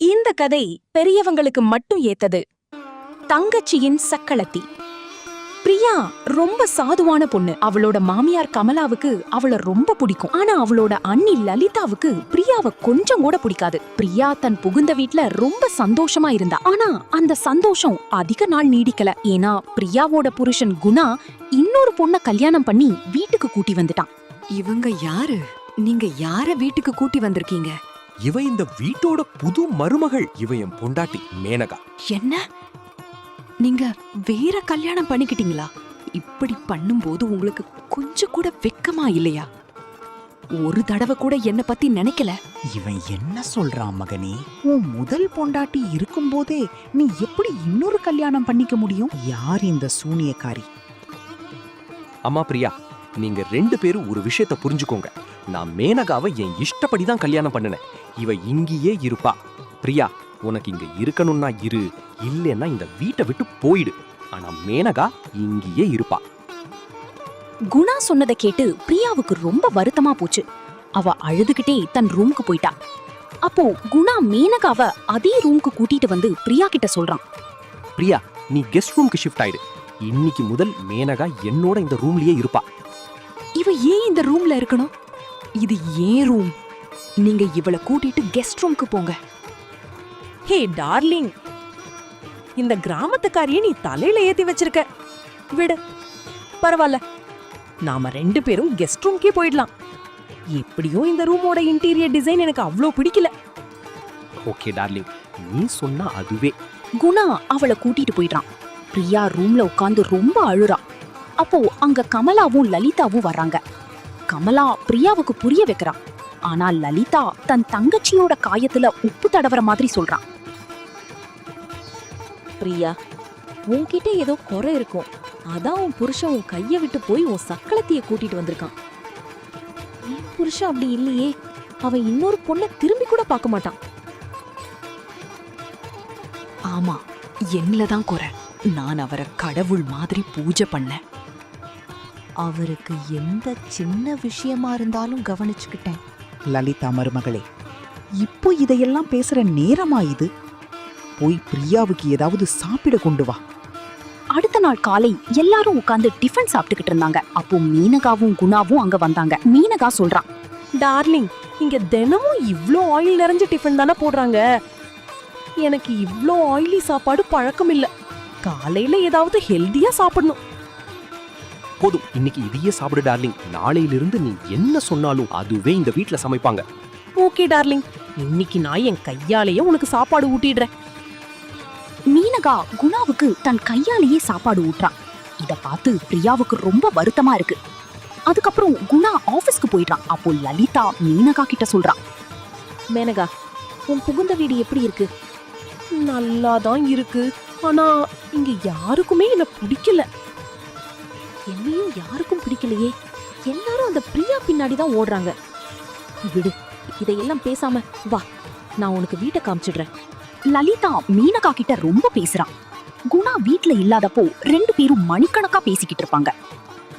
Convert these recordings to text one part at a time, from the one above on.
இந்த கதை பெரியவங்களுக்கு மட்டும் ஏத்தது. தங்கச்சியின் சக்களத்தி. பிரியா ரொம்ப சாதுவான பொண்ணு. அவளோட மாமியார் கமலாவுக்கு அவள ரொம்ப பிடிக்கும். ஆனா அவளோட அண்ணி லலிதாவுக்கு பிரியாவை கொஞ்சம் கூட பிடிக்காது. பிரியா தன் புகுந்த வீட்ல ரொம்ப சந்தோஷமா இருந்தா. ஆனா அந்த சந்தோஷம் அதிக நாள் நீடிக்கல. ஏன்னா பிரியாவோட புருஷன் குணா இன்னொரு பொண்ண கல்யாணம் பண்ணி வீட்டுக்கு கூட்டி வந்துட்டான். இவங்க யாரு? நீங்க யார வீட்டுக்கு கூட்டி வந்திருக்கீங்க? இவ இந்த வீட்டோட புது மருமகள். இவ என் பொண்டாட்டி மேனகா. என்ன? நீங்க வேற கல்யாணம் பண்ணிக்கிட்டீங்களா? இப்படி பண்ணும்போது உங்களுக்கு கொஞ்சம் கூட வெக்கமா இல்லையா? ஒரு தடவை கூட என்ன பத்தி நினைக்கல. இவன் என்ன சொல்றான் மகனே? உன் முதல் பொண்டாட்டி இருக்கும்போதே நீ எப்படி இன்னொரு கல்யாணம் பண்ணிக்க முடியும்? யார் இந்த சூனியக்காரி? அம்மா பிரியா, நீங்க 2 பேரும் ஒரு விஷயத்த புரிஞ்சுக்கோங்க. நான் மேனகாவை என் இஷ்டப்படி தான் கல்யாணம் பண்ணினேன். இவ இங்கேயே இருப்பா. பிரியா, உனக்கு இங்க இருக்கணும்னா இரு, இல்லைன்னா இந்த வீட்டை விட்டு போயிடு. ஆனா மேனகா இங்கேயே இருப்பா. குணா சொன்னதை கேட்டு பிரியாவுக்கு ரொம்ப வருத்தமா போச்சு. அவ அழுதுகிட்டே தன் ரூமுக்கு போயிட்டா. அப்போ குணா மேனகாவ அதே ரூமுக்கு கூட்டிட்டு வந்து பிரியா கிட்ட சொல்றான். பிரியா, நீ கெஸ்ட் ரூமுக்கு ஷிஃப்ட் ஆயிடு. இன்னைக்கு முதல் மேனகா என்னோட இந்த ரூம்லயே இருப்பா. இவ ஏன் இந்த ரூம்ல இருக்கணும்? இது ஏன் ரூம். நீங்க இவள கூட்டிட்டு கெஸ்ட் ரூம்க்கு போங்க. ஹே டார்லிங், இந்த கிராமத்துக்காரியை நீ தலையில ஏத்தி வச்சிருக்க. விடு, பரவாயில்ல. நாம 2 பேரும் கெஸ்ட் ரூம்க்கே போயிடலாம். எப்படியும் இந்த ரூமோட இன்டீரியர் டிசைன் எனக்கு அவ்ளோ பிடிக்கல. ஓகே டார்லிங், நீ சொன்னா அதுவே. குணா அவளை கூட்டிட்டு போயிடுறான். பிரியா ரூம்ல உட்கார்ந்து ரொம்ப அழுறா. அப்போ அங்க கமலாவும் லலிதாவும் வர்றாங்க. கமலா பிரியாவுக்கு புரிய வைக்கிறான். ஆனா லலிதா தன் தங்கச்சியோட காயத்துல உப்பு தடவற மாதிரி சொல்றான். பிரியா, உன்கிட்ட ஏதோ குறை இருக்கும். அதான் உன் புருஷன் உன் கைய விட்டு போய் உன் சக்களத்திய கூட்டிட்டு வந்திருக்கான். என் புருஷன் அப்படி இல்லையே. அவன் இன்னொரு பொண்ணை திரும்பி கூட பார்க்க மாட்டான். ஆமா, என்னதான் குறை. நான் அவரை கடவுள் மாதிரி பூஜை பண்ணேன். அவருக்கு எந்த சின்ன விஷயமா இருந்தாலும் கவனிச்சுக்கிட்டேன். லலிதா மருமகளே, இப்போ இதையெல்லாம் பேசுற நேரமா இது? போய் பிரியாவுக்கு ஏதாவது சாப்பிட கொண்டு வா. அடுத்த நாள் காலை எல்லாரும் உட்கார்ந்து டிஃபன் சாப்பிட்டுக்கிட்டு இருந்தாங்க. அப்போ மீனகாவும் குணாவும் அங்க வந்தாங்க. மீனகா சொல்றான். டார்லிங், இங்க தினமும் இவ்ளோ ஆயில் நிறைஞ்ச டிஃபன் தானே போடுறாங்க. எனக்கு இவ்ளோ ஆயிலி சாப்பாடு பழக்கம் இல்ல. காலையில ஏதாவது ஹெல்தியா சாப்பிடணும். போதும், இன்னைக்கு இதையே சாப்பிடு டார்லிங். நாளையிலிருந்து நீ என்ன சொன்னாலும் அதுவே இந்த வீட்ல சமைப்பாங்க. ஓகே டார்லிங், இன்னைக்கு நான் என் கையாலேயே உனக்கு சாப்பாடு ஊட்டிடுறேன். மீனகா குணாவுக்கு தன் கையாலேயே சாப்பாடு ஊட்டுறான். இத பார்த்து பிரியாவுக்கு ரொம்ப வருத்தமா இருக்கு. அதுக்கப்புறம் குணா ஆபீஸ்க்கு போயிடுறான். அப்போ லலிதா மீனகா கிட்ட சொல்றான். மேனகா, உன் புகுந்த வீடு எப்படி இருக்கு? நல்லாதான் இருக்கு. ஆனா இங்க யாருக்குமே என்ன பிடிக்கல. என்னையும் யாருக்கும் பிடிக்கலையே. எல்லாரும் அந்த பிரியா பின்னாடி தான் ஓடுறாங்க. விடு, இதையெல்லாம் பேசாம வா, நான் உனக்கு வீட்டை காமிச்சிடுறேன். லலிதா மீனகா கிட்ட ரொம்ப பேசுறான். குணா வீட்ல இல்லாதப்போ 2 பேரும் மணிக்கணக்கா பேசிக்கிட்டு இருப்பாங்க.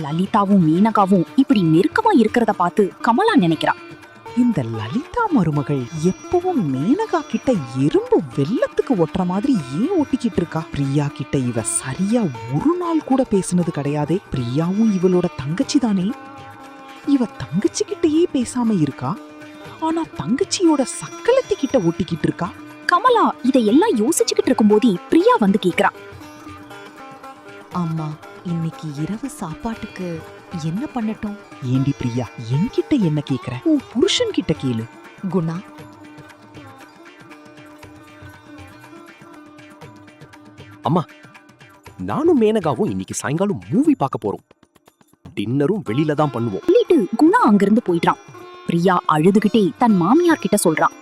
லலிதாவும் மீனகாவும் இப்படி நெருக்கமா இருக்கிறத பார்த்து கமலா நினைக்கிறா. இந்த லலிதா மருமகள் எப்பவும் மேனகா கிட்ட எறும்பு வெள்ளத்துக்கு ஒட்டுற மாதிரி ஏன் ஒட்டிக்கிட்டு இருக்கா? பிரியா கிட்ட இவ சரியா ஒரு நாள் கூட பேசுனது கிடையாதே. பிரியாவும் இவளோட தங்கச்சி தானே. இவ தங்கச்சி கிட்டயே பேசாம இருக்கா. ஆனா தங்கச்சியோட சக்களத்தி கிட்ட ஒட்டிக்கிட்டு இருக்கா. கமலா இதையெல்லாம் யோசிச்சுக்கிட்டு இருக்கும்போதே பிரியா வந்து கேக்குறா. அம்மா, இன்னைக்கு இரவு சாப்பாட்டுக்கு என்ன பண்ணட்டும்? ஏண்டி பிரியா, என்கிட்ட என்ன கேக்குற? உன் புருஷன் கிட்ட கேளு. குணா, அம்மா, நானும் மேனகாவும் இன்னைக்கு சாயங்காலம் மூவி பார்க்க போறோம். டின்னரும் வெளியில தான் பண்ணுவோம். சொல்லிட்டு குணா அங்கிருந்து போயிடுறான். பிரியா அழுதுகிட்டே தன் மாமியார் கிட்ட சொல்றான்.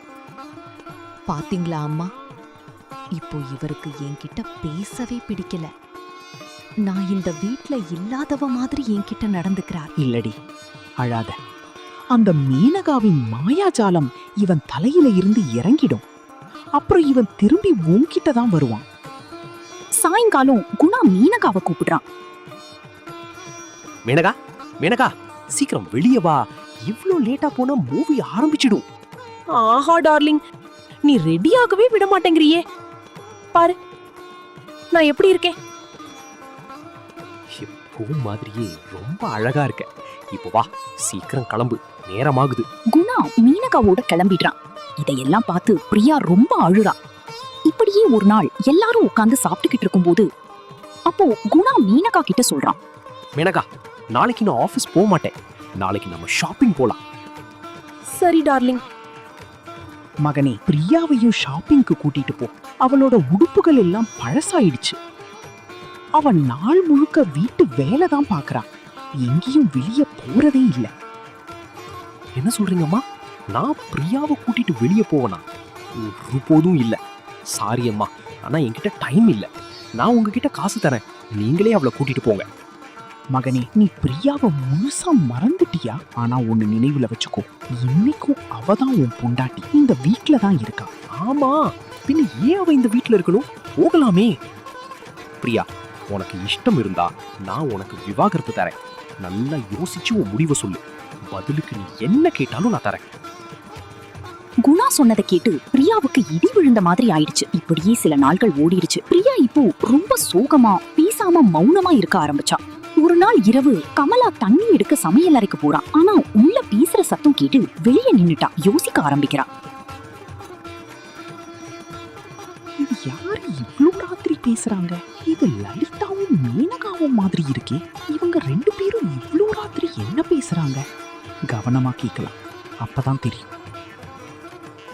பாத்தீங்களா அம்மா, இப்போ இவருக்கு என்கிட்ட பேசவே பிடிக்கல. நான் இந்த வீட்ல இல்லாதவ மாதிரி என்கிட்ட நடந்துக்கிறார். இல்லடி, அழாத. அந்த மேனகாவின் மாயாஜாலம் இவன் தலையில இருந்து இறங்கிடும். அப்புறம் இவன் திரும்பி உன்கிட்ட தான் வருவான். சாயங்காலம் குணா மீனகாவை கூப்பிடுறான். மேனகா, மேனகா, சீக்கிரம் வெளியே வா. இவ்ளோ லேட்டா போனா மூவி ஆரம்பிச்சிடும். ஆஹா டார்லிங், நீ ரெடியாகவே விட மாட்டேங்கிறியே. பாரு நான் எப்படி இருக்கேன். பூ மாதிரியே ரொம்ப அழகா இருக்க. இப்போ வா, சீக்கிரம் கிளம்பு, நேரமாகுது. குணா மீனகாவோட கிளம்பிடுறான். இதையெல்லாம் பார்த்து பிரியா ரொம்ப அழுறா. இப்படியே ஒரு நாள் எல்லாரும் உட்கார்ந்து சாப்பிட்டுக்கிட்டு இருக்கும்போது அப்போ குணா மீனகா கிட்ட சொல்றான். மேனகா, நாளைக்கு நான் ஆபீஸ் போக மாட்டேன். நாளைக்கு நம்ம ஷாப்பிங் போலாம். சரி டார்லிங். மகனே, பிரியாவையும் ஷாப்பிங்க்கு கூட்டிட்டு போ. அவளோட உடுப்புகள் எல்லாம் பழசாயிடுச்சு. அவன் நாள் முழுக்க வீட்டு வேலை தான் பாக்குறான். எங்கேயும் வெளியே போறதே இல்ல. என்ன சொல்றீங்கம்மா? நான் பிரியாவை கூட்டிட்டு வெளியே போவனா? ஒருபோதும் இல்ல. சாரி அம்மா, ஆனா என்கிட்ட டைம் இல்ல. நான் உங்ககிட்ட காசு தரேன், நீங்களே அவளை கூட்டிட்டு போங்க. மகனே, நீ பிரியாவை முழுசா மறந்துட்டியா? ஆனா ஒண்ணு நினைவுல வச்சுக்கோ, இன்னைக்கும் அவதான் உன் பொண்டாட்டி. இந்த வீட்ல தான் இருக்கா. ஆமா, பின்ன ஏன் அவ இந்த வீட்ல இருக்கணும்? போகலாமே. பிரியா, உனக்கு இஷ்டம் இருந்தா நான் உனக்கு விவாகரத்து தரேன். நல்லா யோசிச்சு உன் முடிவை சொல்லு. பதிலுக்கு நீ என்ன கேட்டாலும் நான் தரேன். குணா சொன்னதை கேட்டு பிரியாவுக்கு இடி விழுந்த மாதிரி ஆயிடுச்சு. இப்படியே சில நாள்கள் ஓடிடுச்சு. பிரியா இப்போ ரொம்ப சோகமா பேசாம மௌனமா இருக்க ஆரம்பிச்சா. ஒரு நாள் இரவு கமலா தண்ணி எடுக்க சமையல் அறைக்கு போறான். ஆனா உள்ள பேசுற சத்தம் கேட்டு வெளியே நின்னுட்டா. யோசிக்க ஆரம்பிக்கிறா. இது யாரு இவ்ளோ ராத்திரி பேசுறாங்க? இது லலிதாவும் மேனகாவும் மாதிரி இருக்கே. இவங்க ரெண்டு பேரும் இவ்ளோ ராத்திரி என்ன பேசுறாங்க? கவனமா கேட்கலாம், அப்பதான் தெரியும்.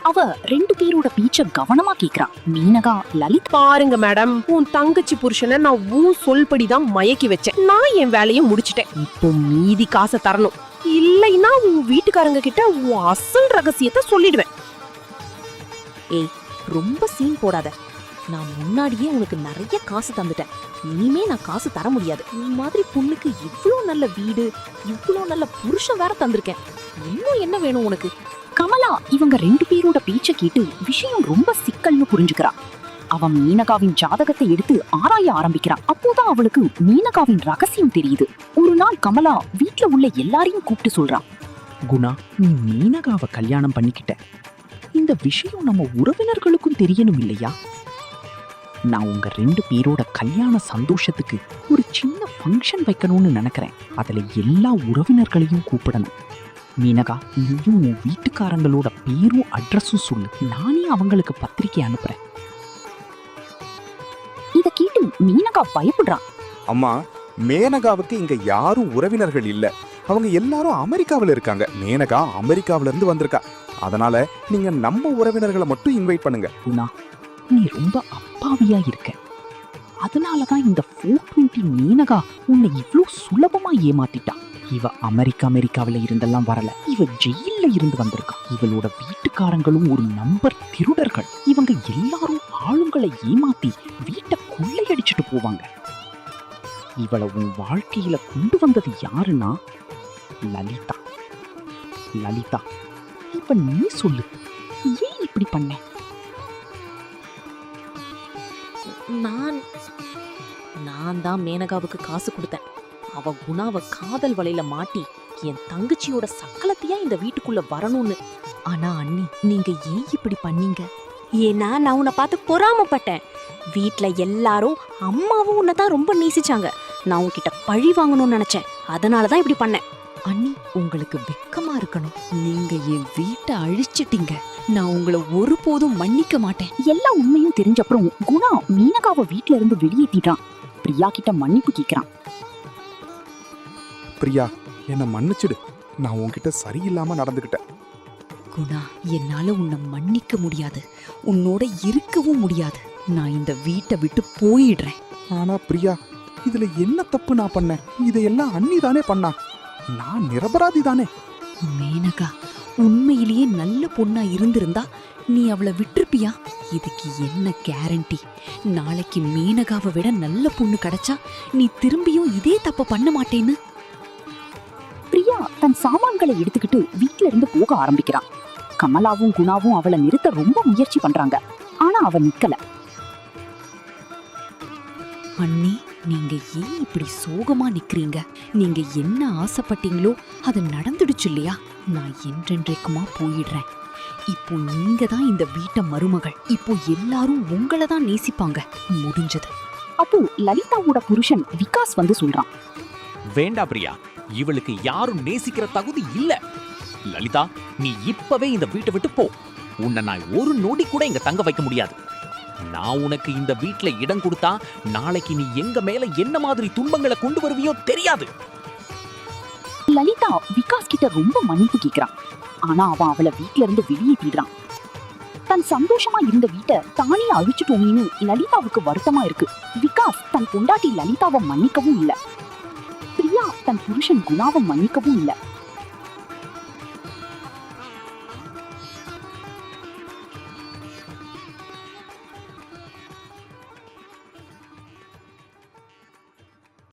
அவ ரெண்டு பேரோட பீச்ச கவனமா கேக்குறா. மீனகா லலித் பாருங்க மேடம், உன் தங்கச்சி புருஷனை நான் உன் சொல்படிதான் மயக்கி வச்சேன். நான் என் வேலையை முடிச்சிட்டேன். இப்போ மீதி காசை தரணும். இல்லைன்னா உன் வீட்டுக்காரங்க கிட்ட உன் அசல் ரகசியத்தை சொல்லிடுவேன். ஏய், ரொம்ப சீன் போடாத. நான் முன்னாடியே உனக்கு நிறைய காசு தந்துட்டேன். இனிமே நான் காசு தர முடியாது. நீ மாதிரி பொண்ணுக்கு இவ்ளோ நல்ல வீடு, இவ்ளோ நல்ல புருஷன் வேற தந்திருக்கேன். இன்னும் என்ன வேணும் உனக்கு? கமலா இவங்க ரெண்டு பேரோட பேச்ச கேட்டு விஷயம் ரொம்ப சிக்கல்னு புரிஞ்சுக்கிறா. அவன் மீனகாவின் ஜாதகத்தை எடுத்து ஆராய ஆரம்பிக்கிறான். அப்போதான் அவளுக்கு மீனகாவின் ரகசியம் தெரியுது. ஒரு நாள் கமலா வீட்ல உள்ள எல்லாரையும் கூப்பிட்டு சொல்றான். குணா, நீ மீனகாவை கல்யாணம் பண்ணிக்கிட்ட. இந்த விஷயம் நம்ம உறவினர்களுக்கும் தெரியணும் இல்லையா? நான் உங்க ரெண்டு பேரோட கல்யாண சந்தோஷத்துக்கு ஒரு சின்ன ஃபங்க்ஷன் வைக்கணும்னு நினைக்கிறேன். அதுல எல்லா உறவினர்களையும் கூப்பிடணும். மீனகா, நீயும் உன் வீட்டுக்காரங்களோட பேரும் அட்ரஸும் சொல்லு. நானே அவங்களுக்கு பத்திரிக்கை அனுப்புறேன். இத கேட்டு மீனகா பயப்படுறா. அம்மா, மேனகாவுக்கு இங்க யாரும் உறவினர்கள் இல்ல. அவங்க எல்லாரும் அமெரிக்காவில இருக்காங்க. மேனகா அமெரிக்காவில இருந்து வந்திருக்கா. அதனால நீங்க நம்ம உறவினர்களை மட்டும் இன்வைட் பண்ணுங்க. குணா, நீ ரொம்ப அப்பாவியா இருக்க. அதனாலதான் இந்த 420 மீனகா உன்னை இவ்ளோ சுலபமா ஏமாத்திட்டா. இவ அமெரிக்காவில இருந்தெல்லாம் வரல. இவ ஜெயில்ல இருந்து வந்திருக்கா. இவளோட வீட்டுக்காரங்களும் ஒரு நம்பர் திருடர்கள். இவங்க எல்லாரும் ஆளுங்களை ஏமாத்தி வீட்டை கொள்ளையடிச்சிட்டு போவாங்க. இவளை உன் வாழ்க்கையில கொண்டு வந்தது யாருன்னா லலிதா. லலிதா, இப்ப நீ சொல்லு, ஏன் இப்படி பண்ண? நான் தான் மேனகாவுக்கு காசு கொடுத்தேன். அவ குணாவை காதல் வலையில மாட்டி என் தங்கச்சியோட சக்கலத்தையா இந்த வீட்டுக்குள்ள வரணும்னு. ஆனா அண்ணி, நீங்க ஏன் இப்படி பண்ணீங்க? ஏன்னா நான் உன்னை பார்த்து பொறாமப்பட்டேன். வீட்ல எல்லாரும் அம்மாவும் உன்னை தான் ரொம்ப நேசிச்சாங்க. நான் உன்கிட்ட பழி வாங்கணும்னு நினைச்சேன். அதனாலதான் இப்படி பண்ணேன். அண்ணி, உங்களுக்கு வெக்கமா இருக்கணும். நீங்க என் வீட்டை அழிச்சிட்டீங்க. நான் உங்களை ஒருபோதும் மன்னிக்க மாட்டேன். எல்லா உண்மையும் தெரிஞ்சப்புறம் குணா மீனகாவை வீட்ல இருந்து வெளியேற்றிட்டான். பிரியா கிட்ட மன்னிப்பு கேக்குறான். பிரியா, என்னை மன்னிச்சிடு. நான் உன்கிட்ட சரியில்லாம நடந்துக்கிட்டேன். குணா, என்னால உன்னை மன்னிக்க முடியாது. உன்னோட இருக்கவும் முடியாது. நான் இந்த வீட்டை விட்டு போயிடுறேன். ஆனா பிரியா, இதுல என்ன தப்பு நான் பண்ணேன்? இதையெல்லாம் அண்ணி தானே பண்ணா. நான் நிரபராதி தானே. மேனகா உண்மையிலேயே நல்ல பொண்ணா இருந்திருந்தா நீ அவளை விட்டுருப்பியா? இதுக்கு என்ன கேரண்டி? நாளைக்கு மேனகாவை விட நல்ல பொண்ணு கிடைச்சா நீ திரும்பியும் இதே தப்ப பண்ண மாட்டேன்னு. பிரியா தன் சாமான்களை எடுத்துக்கிட்டு வீட்ல இருந்து போக ஆரம்பிக்கிறான். கமலாவும் குணாவும் அவளை நிறுத்த ரொம்ப முயற்சி பண்றாங்க. ஆனா அவ நிக்கல. அண்ணி, நீங்க ஏன் இப்படி சோகமா நிக்கிறீங்க? நீங்க என்ன ஆசைப்பட்டீங்களோ அது நடந்துடுச்சு இல்லையா? நான் என்றென்றைக்குமா போயிடுறேன். இப்போ நீங்க தான் இந்த வீட்டை மருமகள். இப்போ எல்லாரும் உங்களை தான் நேசிப்பாங்க. முடிஞ்சது. அப்போ லலிதாவோட புருஷன் விகாஸ் வந்து சொல்றான். வேண்டா பிரியா, இவளுக்கு யாரும் நேசிக்கிற தகுதி இல்ல. லலிதா, நீ இப்பவே இந்த வீட்டை விட்டு போ. உன்னை நான் ஒரு நொடி கூட இங்க தங்க வைக்க முடியாது. நான் உனக்கு இந்த வீட்ல இடம் கொடுத்தா நாளைக்கு நீ எங்க மேல என்ன மாதிரி துன்பங்களை கொண்டு வருவியோ தெரியாது. லலிதா விகாஸ் கிட்ட ரொம்ப மன்னிப்பு கேக்குறான். ஆனா அவன் அவளை வீட்ல இருந்து வெளியேற்றிடுறான். தன் சந்தோஷமா இருந்த வீட்டை தானே அழிச்சுட்டோமேன்னு லலிதாவுக்கு வருத்தமா இருக்கு. விகாஸ் தன் பொண்டாட்டி லலிதாவை மன்னிக்கவும் இல்ல. பிரியா தன் புருஷன் குணாவை மன்னிக்கவும் இல்ல.